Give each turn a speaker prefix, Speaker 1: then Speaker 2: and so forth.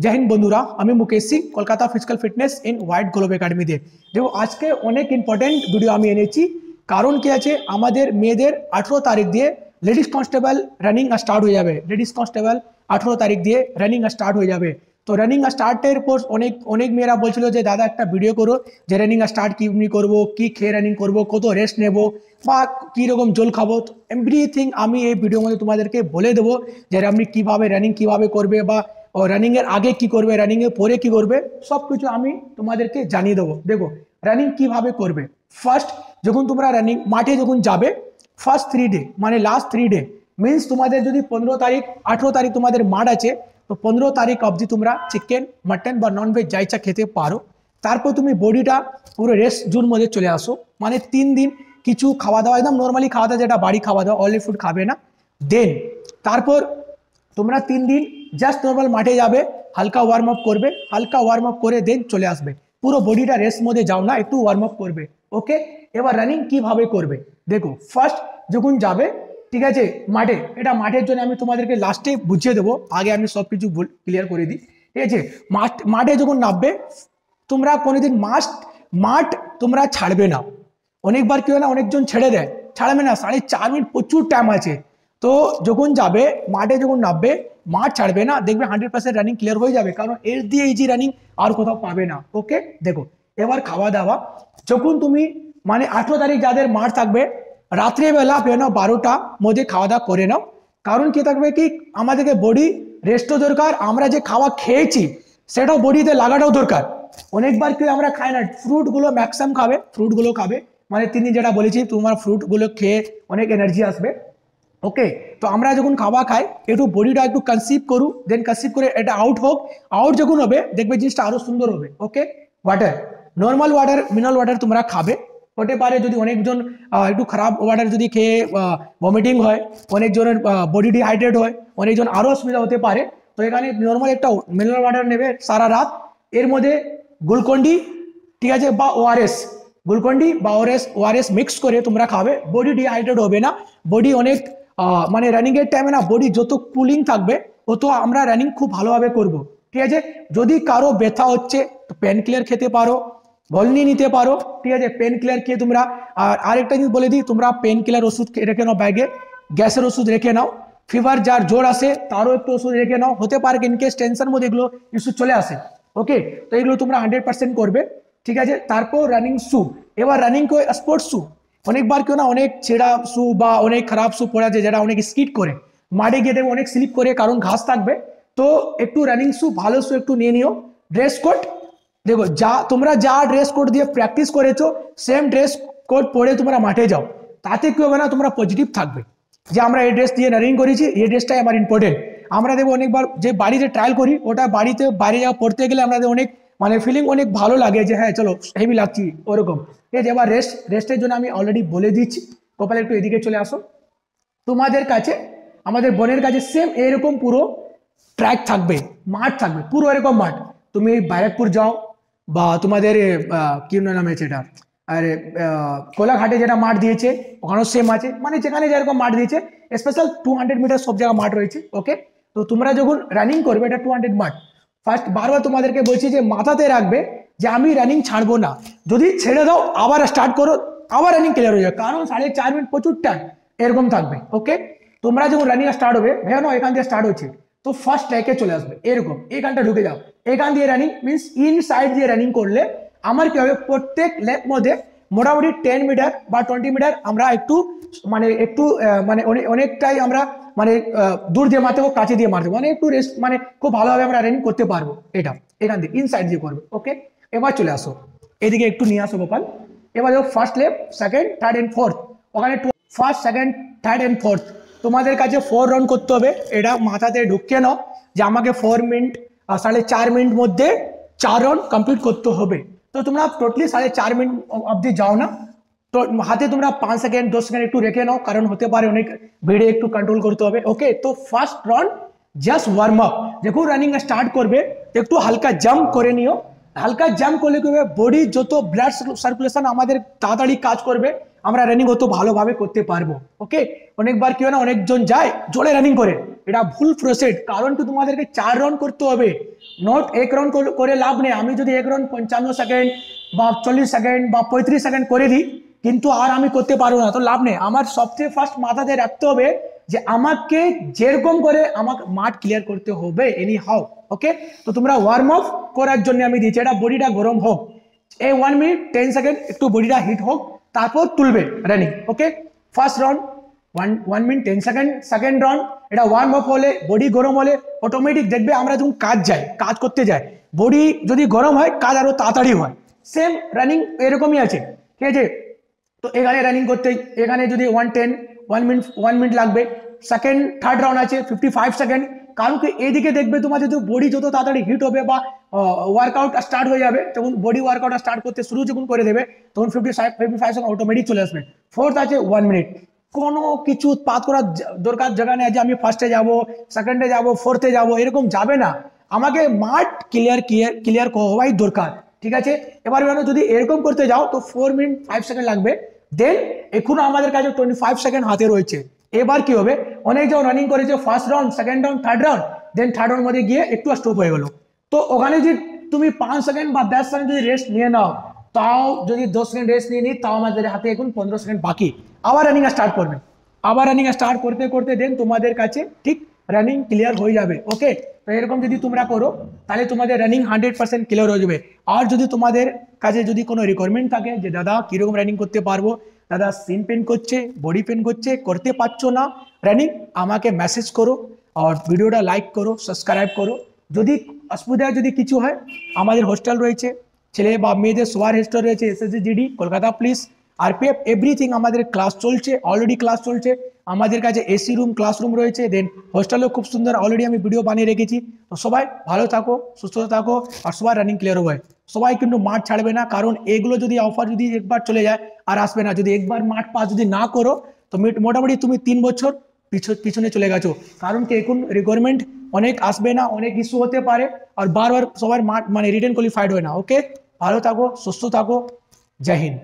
Speaker 1: जय हिंद बंधुरा আমি Mukesh Singh Kolkata physical fitness in white globe academy দিয়ে দেখো আজকে অনেক ইম্পর্টেন্ট ভিডিও আমি এনেছি। কারণ কি আছে, আমাদের মেয়েদের 18 তারিখ দিয়ে লেডিস কনস্টেবল রানিং স্টার্ট হয়ে যাবে। লেডিস কনস্টেবল 18 তারিখ দিয়ে রানিং স্টার্ট হয়ে যাবে। তো রানিং স্টার্টের পর অনেক মেয়েরা বলছিল যে দাদা একটা ভিডিও করো, যে রানিং স্টার্ট কীভাবে করবো, কী খেয়ে রানিং করবো, কত রেস্ট নেব বা কীরকম জল খাবো। এভরিথিং আমি এই ভিডিওর মধ্যে তোমাদেরকে বলে দেবো যে আপনি কীভাবে রানিং কীভাবে করবে বা রানিং এর আগে কি করবে, রানিং এর পরে কি করবে, সব কিছু আমি তোমাদেরকে জানিয়ে দেবো। দেখো রানিং কিভাবে করবে। ফার্স্ট যখন তোমরা রানিং মাঠে যখন যাবে, ফার্স্ট 3 ডে মানে লাস্ট 3 ডে মিনস তোমাদের যদি 15 তারিখ 18 তারিখ তোমাদের মাঠ আছে, তো 15 তারিখ অবধি তোমরা চিকেন মাটন বা ননভেজ যা ইচ্ছা খেতে পারো। তারপর তুমি বডিটা পুরো রেস্ট জোন মধ্যে চলে আসো, মানে 3 দিন কিছু খাওয়া দাওয়া একদম নর্মালি খাওয়া দাওয়া, যেটা বাড়ি খাওয়া দাওয়া, অয়েলি ফুড খাবে না। দেন তারপর তোমরা 3 দিন জাস্ট নর্মাল মাঠে যাবে, হালকা ওয়ার্ম আপ করবে, হালকা ওয়ার্ম আপ করে দেন চলে আসবে। পুরো বডিটা রেস্ট মধ্যে যাও না, একটু ওয়ার্ম আপ করবে। ওকে, এবার রানিং কিভাবে করবে দেখো। ফার্স্ট যখন যাবে, ঠিক আছে, মাঠে, এটা মাঠের জন্য আমি তোমাদেরকে লাস্টে বুঝিয়ে দেবো, আগে আমি সব কিছু ক্লিয়ার করে দিই। ঠিক আছে, মাঠে যখন নামবে তোমরা কোনোদিন মাঠ তোমরা ছাড়বে না। অনেকবার কি হয় না, অনেকজন ছেড়ে দেয়, ছাড়বে না, 4.5 মিনিট প্রচুর টাইম আছে। তো যখন যাবে মাঠে, যখন নামবে মাঠ ছাড়বে না, দেখবে 100% রানিং ক্লিয়ার হয়ে যাবে, কারণ এর দিয়ে ইজি রানিং আর কোথাও পাবে না। ওকে, দেখো এবার খাওয়া দাওয়া যখন তুমি মানে 18 তারিখ যাদের মাঠ থাকবে, রাত্রেবেলা বেরোনো 12টার মধ্যে খাওয়া দাওয়া করে নাও। কারণ কি থাকবে কি, আমাদেরকে বডি রেস্টও দরকার, আমরা যে খাওয়া খেয়েছি সেটাও বডিতে লাগাটাও দরকার। অনেকবার কি আমরা খাই না, ফ্রুটগুলো ম্যাক্সিমাম খাবে, ফ্রুটগুলো খাবে, মানে তিনি যেটা বলেছি তোমার ফ্রুটগুলো খেয়ে অনেক এনার্জি আসবে। ওকে, তো আমরা যখন খাওয়া খাই একটু বডিটা একটু কনসিভ করু, দেন কনসিভ করে এটা আউট হোক, আউট যখন হবে দেখবে জিনিসটা আরো সুন্দর হবে। Okay, water, normal water, mineral water তোমরা খাবে। হতে পারে যদি অনেকজন একটু খারাপ ওয়াটার যদি খেয়ে ভমিটিং হয়, অনেকজনের বডি ডিহাইড্রেট হয়, অনেকজন আরও অসুবিধা হতে পারে। তো এখানে নর্মাল একটা মিনারেল ওয়াটার নেবে সারা রাত, এর মধ্যে গ্লুকন্ডি, ঠিক আছে, বা ওআরএস, গ্লুকন্ডি বা ওআরএস মিক্স করে তোমরা খাবে। বডি ডিহাইড্রেট হবে না, বডি অনেক মানে রানিং এর টাইমে না বডি যত কুলিং থাকবে তত আমরা রানিং খুব ভালোভাবে করব। ঠিক আছে, যদি কারো ব্যথা হচ্ছে তো পেন কিলার খেতে পারো, ভলনি নিতে পারো। ঠিক আছে, পেন কিলার খেয়ে তোমরা, আর আরেকটা জিনিস বলে দিই, তোমরা পেন কিলার ওষুধ রেখে নাও ব্যাগে, গ্যাসের ওষুধ রেখে নাও, ফিভার যার জোর আসে তারও একটু ওষুধ রেখে নাও। হতে পারে ইনকেস টেনশন মধ্যে এগুলো ইস্যু চলে আসে। ওকে, তো এগুলো তোমরা 100% করবে। ঠিক আছে, তারপর রানিং শু, এবার রানিং করে স্পোর্টস শু। অনেকবার কেউ না অনেক ছেঁড়া শু বা অনেক খারাপ শু পড়ে আছে, যেটা অনেক স্কিড করে, মাঠে গিয়ে দেখবে অনেক স্লিপ করে, কারণ ঘাস থাকবে। তো একটু রানিং শু, ভালো শু একটু নিয়ে নিও। ড্রেস কোড দেখো, তোমরা যা ড্রেস কোড দিয়ে প্র্যাকটিস করেছো সেম ড্রেস কোড পরে তোমরা মাঠে যাও, তাতে কি হবে না, তোমরা পজিটিভ থাকবে যে আমরা এই ড্রেস দিয়ে রানিং করেছি, এই ড্রেসটাই আমার ইম্পর্টেন্ট। আমরা দেখবো অনেকবার যে বাড়িতে ট্রায়াল করি, ওটা বাড়িতে বাইরে যাওয়া পড়তে গেলে আমাদের অনেক মানে ফিলিং অনেক ভালো লাগে যে হ্যাঁ চলো হেভি লাগছি ওরকম। ঠিক আছে, এবার রেস্টের জন্য আমি অলরেডি বলে দিচ্ছি। কপালে একটু এদিকে চলে আসো। তোমাদের কাছে, আমাদের বোনের কাছে সেম এরকম পুরো ট্র্যাক থাকবে, মাঠ থাকবে পুরো এরকম মাঠ। তুমি ব্যারাকপুর যাও বা তোমাদের কি নাম আছে এটা, আরে কোলাঘাটে যেটা মাঠ দিয়েছে ওখানেও সেম আছে, মানে যেখানে যেরকম মাঠ দিয়েছে স্পেশাল 200 মিটার সব জায়গায় মাঠ রয়েছে। ওকে, তো তোমরা যখন রানিং করবে, এটা 200 মাঠ। ফার্স্ট বারবার তোমাদেরকে বলছি যে মাথাতে রাখবে যে আমি রানিং ছাড়বো না, যদি ছেড়ে দাও আবার স্টার্ট করো, আবার রানিং ক্লিয়ার হয়ে যাবে, কারণ 4.5 মিনিট প্রচুর টাইম এরকম থাকবে। ওকে, তোমরা যখন রানিং স্টার্ট হবে, ভেবে নাও এখান থেকে স্টার্ট হচ্ছে, তো ফার্স্ট ট্র্যাকে চলে আসবে এরকম, এখানটা ঢুকে যাও, এখান দিয়ে রানিং মিনস ইন সাইড দিয়ে রানিং করলে আমার কি হবে, প্রত্যেক লেগ মধ্যে মোটামুটি 10 মিটার বা 20 মিটার আমরা একটু মানে অনেকটাই আমরা মানে দূর দিয়ে মারতে পারবো, কাছে দিয়ে মারতে পারবো, মানে একটু রেস্ট, মানে খুব ভালোভাবে আমরা রানিং করতে পারবো। এটা এখান দিয়ে ইনসাইড দিয়ে করবে। ওকে, এবার চলে আসো এদিকে, একটু নিয়ে আসো গোপাল। এবার দেখো first left, second, third and fourth, ওখানে first, second, third and fourth তোমাদের কাছে 4 রাউন্ড করতে হবে। এটা মাথাতে ঢুকিয়ে নাও যে আমাকে 4 মিনিট 4.5 মিনিট মধ্যে 4 রাউন্ড কমপ্লিট করতে হবে। তো তোমরা টোটালি 4.5 মিনিট অবধি যাও না, তো হাতে তোমরা 5 সেকেন্ড 10 সেকেন্ড একটু রেখে নাও, কারণ হতে পারে অনেক ভিড়ে একটু কন্ট্রোল করতে হবে। ওকে, তো first round just warm up, যখন রানিং স্টার্ট করবে একটু হালকা জাম্প করে নিও। হালকা জাম্প করলে কি হবে, বডি যত ব্লাড সার্কুলেশন আমাদের তাড়াতাড়ি কাজ করবে, আমরা রানিং অত ভালোভাবে করতে পারবো। ওকে, অনেকবার কি হয় না, অনেকজন যায় জোরে রানিং করে, এটা ভুল প্রসেস, কারণ কি তোমাদেরকে 4 রাউন্ড করতে হবে, নট 1 রাউন্ড করে লাভ নেই। আমি যদি 1 রাউন্ড 55 সেকেন্ড বা 40 সেকেন্ড বা 35 সেকেন্ড করে দিই, কিন্তু আর আমি করতে পারবো না, তো লাভ নেই। আমার সবচেয়ে ফার্স্ট মাথাতে রাখতে হবে যে আমাকে যেরকম করে আমাকে মাঠ ক্লিয়ার করতে হবে এনি হাউ। ওকে, তো তোমরা ওয়ার্ম আপ করার জন্য আমি দিচ্ছি, এটা বডিটা গরম হোক, এই 1 মিনিট 10 সেকেন্ড একটু বডিটা হিট হোক, তারপর তুলবে running. Okay, first round 1 minute 10 second, second round এটা ওয়ার্ম আপ হলে, বডি গরম হলে অটোমেটিক দেখবে আমরা যখন কাজ করতে যাই, বডি যদি গরম হয় কাজ আরো তাড়াতাড়ি হয়। সেম রানিং এরকমই আছে, ঠিক আছে। তো এখানে রানিং করতে, এখানে যদি 1 মিনিট লাগবে। সেকেন্ড থার্ড রাউন্ড আছে 55 সেকেন্ড, কারণ কি এইদিকে দেখবে তোমার যদি বডি যত তাড়াতাড়ি হিট হবে বা ওয়ার্কআউট স্টার্ট হয়ে যাবে, তখন বডি ওয়ার্কআউট স্টার্ট করতে শুরু যখন করে দেবে তখন 55 সেকেন্ড অটোমেটিক চলে আসবে। ফোর্থ আছে 1 মিনিট, কোনো কিছু পাত করার দরকার জায়গা নেই যে আমি ফার্স্টে যাব, সেকেন্ডে যাব, ফোর্থে যাব, এরকম যাবে না। আমাকে মাঠ ক্লিয়ার হওয়াই দরকার, ঠিক আছে। এবার যদি এরকম করতে যাও তো 4 মিনিট 5 সেকেন্ড লাগবে, দেন এখনো আমাদের কাছে 25 সেকেন্ড হাতে রয়েছে। এবার কি হবে, অনেক যখন রানিং করেছে first round, second round, third round, then third round মধ্যে গিয়ে একটু স্টপ হয়ে গেল, তো ওখানে যদি তুমি 5 সেকেন্ড বা 10 সেকেন্ড যদি রেস্ট নিয়ে নাও, তাও যদি 10 সেকেন্ড রেস্ট নিয়ে নিই, তাও আমাদের হাতে এখন 15 সেকেন্ড বাকি। আবার রানিং স্টার্ট করবে, আবার রানিং স্টার্ট করতে করতে দেন তোমাদের কাছে ঠিক রানিং ক্লিয়ার হয়ে যাবে। ওকে, তো এরকম যদি তোমরা করো তাহলে তোমাদের রানিং 100% ক্লিয়ার হয়ে যাবে। আর যদি তোমাদের কাছে যদি কোনো রিকোয়ারমেন্ট থাকে যে দাদা কীরকম রানিং করতে পারবো, দাদা সিন পেন করছে, বডি পেন করতে পারছো না রানিং, আমাকে মেসেজ করো আর ভিডিওটা লাইক করো, সাবস্ক্রাইব করো। যদি অসুবিধা যদি কিছু হয়, আমাদের হোস্টেল রয়েছে, ছেলে বা মেয়েদের সবার হোস্টেল রয়েছে, SSGD Kolkata police, RPF, everything আমাদের ক্লাস চলছে, অলরেডি ক্লাস চলছে। আমাদের কাছে এসি রুম, ক্লাসরুম রয়েছে, দেন হোস্টেলও খুব সুন্দর অলরেডি আমি ভিডিও বানিয়ে রেখেছি। তো সবাই ভালো থাকো, সুস্থ থাকো, আর সবাই রানিং ক্লিয়ার হবে। সবাই কিন্তু মাঠ ছাড়বে না, কারণ এগুলো যদি অফার যদি একবার চলে যায় আর আসবে না। যদি একবার মাঠ পাস যদি না করো তো মোটামুটি তুমি 3 বছর পিছনে চলে গেছো, কারণ কি এখন রিকোয়ারমেন্ট অনেক আসবে না, অনেক ইস্যু হতে পারে, আর বারবার সবার মাঠ রিটেন কোয়ালিফাইড হয় না। ওকে, ভালো থাকো, সুস্থ থাকো, জয় হিন্দ।